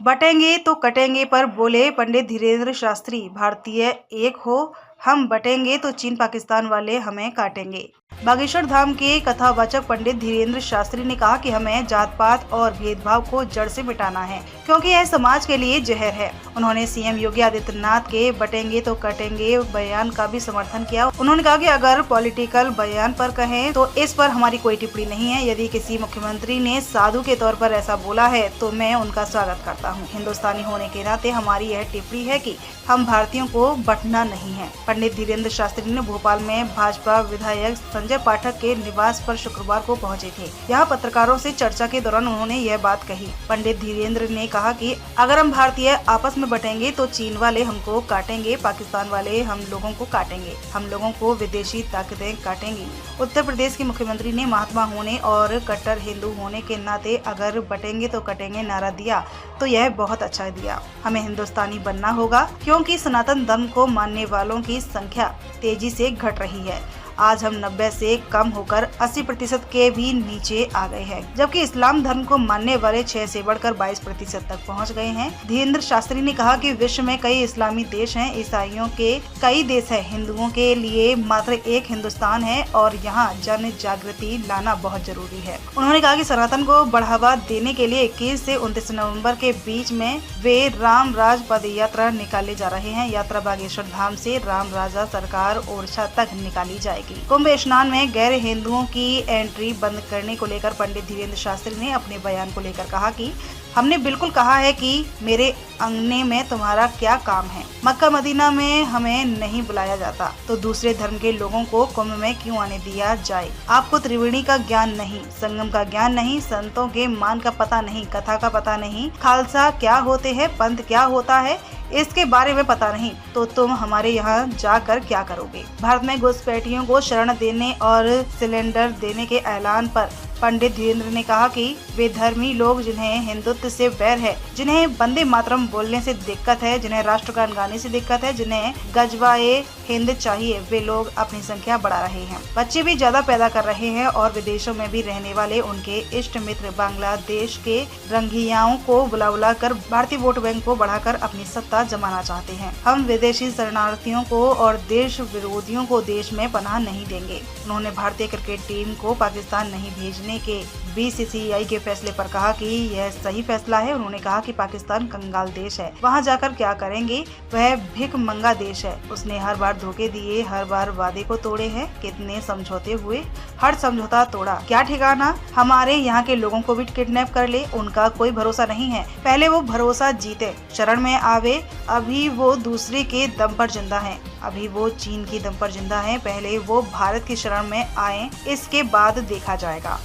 बटेंगे तो कटेंगे पर बोले पंडित धीरेन्द्र शास्त्री, भारतीय एक हो, हम बटेंगे तो चीन पाकिस्तान वाले हमें काटेंगे। बागेश्वर धाम के कथावाचक पंडित धीरेन्द्र शास्त्री ने कहा कि हमें जात पात और भेदभाव को जड़ से मिटाना है, क्योंकि यह समाज के लिए जहर है। उन्होंने सीएम योगी आदित्यनाथ के बटेंगे तो कटेंगे बयान का भी समर्थन किया। उन्होंने कहा कि अगर पॉलिटिकल बयान पर कहें तो इस पर हमारी कोई टिप्पणी नहीं है। यदि किसी मुख्यमंत्री ने साधु के तौर पर ऐसा बोला है तो मैं उनका स्वागत करता हूँ। हिंदुस्तानी होने के नाते हमारी यह टिप्पणी है कि हम भारतीयों को बंटना नहीं है। पंडित धीरेन्द्र शास्त्री ने भोपाल में भाजपा विधायक संजय पाठक के निवास पर शुक्रवार को पहुंचे थे। यहाँ पत्रकारों से चर्चा के दौरान उन्होंने यह बात कही। पंडित धीरेन्द्र ने कहा कि अगर हम भारतीय आपस में बटेंगे तो चीन वाले हमको काटेंगे, पाकिस्तान वाले हम लोगों को काटेंगे, हम लोगों को विदेशी ताकतें काटेंगी। उत्तर प्रदेश के मुख्यमंत्री ने महात्मा होने और कट्टर हिंदू होने के नाते अगर बटेंगे तो कटेंगे नारा दिया तो यह बहुत अच्छा दिया। हमें हिंदुस्तानी बनना होगा, क्योंकि सनातन धर्म को मानने वालों की संख्या तेजी से घट रही है। आज हम 90 से कम होकर 80% के भी नीचे आ गए हैं, जबकि इस्लाम धर्म को मानने वाले 6 से बढ़कर 22% तक पहुंच गए हैं। धीरेन्द्र शास्त्री ने कहा कि विश्व में कई इस्लामी देश हैं, ईसाइयों के कई देश हैं, हिंदुओं के लिए मात्र एक हिंदुस्तान है और यहाँ जन जागृति लाना बहुत जरूरी है। उन्होंने कहा कि सनातन को बढ़ावा देने के लिए 21 से 29 नवम्बर के बीच में वे राम राज पद यात्रा निकाले जा रहे हैं। यात्रा बागेश्वर धाम से राम राजा सरकार ओरछा तक निकाली जाएगी। कुंभ स्नान में गैर हिंदुओं की एंट्री बंद करने को लेकर पंडित धीरेन्द्र शास्त्री ने अपने बयान को लेकर कहा कि हमने बिल्कुल कहा है कि मेरे अंगने में तुम्हारा क्या काम है। मक्का मदीना में हमें नहीं बुलाया जाता तो दूसरे धर्म के लोगों को कुंभ में क्यों आने दिया जाए। आपको त्रिवेणी का ज्ञान नहीं, संगम का ज्ञान नहीं, संतों के मान का पता नहीं, कथा का पता नहीं, खालसा क्या होते हैं, पंथ क्या होता है, इसके बारे में पता नहीं, तो तुम हमारे यहाँ जाकर क्या करोगे। भारत में घुसपैठियों को शरण देने और सिलेंडर देने के ऐलान पर पंडित धीरेन्द्र ने कहा कि वे धर्मी लोग जिन्हें हिंदुत्व से बैर है, जिन्हें वंदे मातरम बोलने से दिक्कत है, जिन्हें राष्ट्रगान गाने से दिक्कत है, जिन्हें गजवाए हिंद चाहिए, वे लोग अपनी संख्या बढ़ा रहे हैं, बच्चे भी ज्यादा पैदा कर रहे हैं और विदेशों में भी रहने वाले उनके इष्ट मित्र बांग्लादेश के रंगियाओं को बुला कर भारतीय वोट बैंक को बढ़ाकर अपनी सत्ता जमाना चाहते हैं। हम विदेशी शरणार्थियों को और देश विरोधियों को देश में पनाह नहीं देंगे। उन्होंने भारतीय क्रिकेट टीम को पाकिस्तान नहीं भेजने के बीसीसीआई के फैसले पर कहा कि यह सही फैसला है। उन्होंने कहा कि पाकिस्तान कंगाल देश है, वहां जाकर क्या करेंगे, वह भिख मंगा देश है। उसने हर बार धोखे दिए, हर बार वादे को तोड़े हैं, कितने समझौते हुए, हर समझौता तोड़ा, क्या ठिकाना हमारे यहाँ के लोगों को भी किडनैप कर ले, उनका कोई भरोसा नहीं है। पहले वो भरोसा जीते, शरण में आवे, अभी वो दूसरे के दम पर जिंदा है, अभी वो चीन की दम पर जिंदा है, पहले वो भारत की शरण में आए, इसके बाद देखा जाएगा।